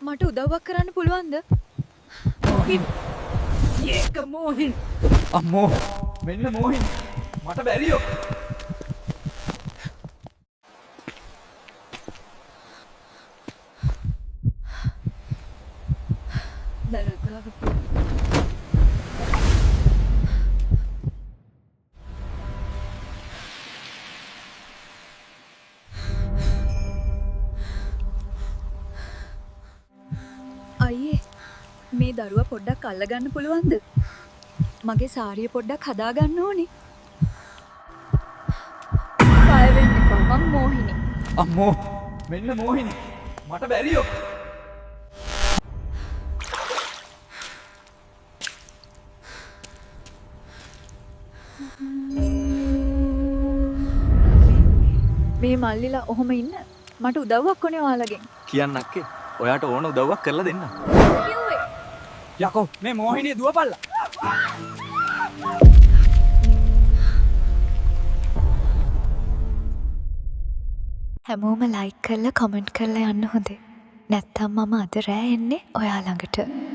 මට උදව්වක් කරන්න පුළුවන්ද? මොහින් ඒක මොහින් අම්මෝ මෙන්න මොහින් මට බැරියෝ අයියේ මේ දරුවා පොඩ්ඩක් අල්ලගන්න පුළුවන්ද? මගේ සාරිය පොඩ්ඩක් හදාගන්න ඕනේ. බය වෙන්න එපා මම මොහිනි. අම්මෝ මෙන්න මොහින් මට බැරියෝ මේ මල්ලිලා ඔහොම ඉන්න මට උදව්වක් ඕනේ ඔයාලගෙන්. කියන්නක්කේ ඔයාට ඕන උදව්වක් කරලා දෙන්න කිව්වේ. යකෝ මේ මොහිනේ දුවපල්ලා හැමෝම ලයික් කරලා කමෙන්ට් කරලා යන්න හොඳේ. නැත්තම් මම අද රෑ එන්නේ ඔයා ළඟට.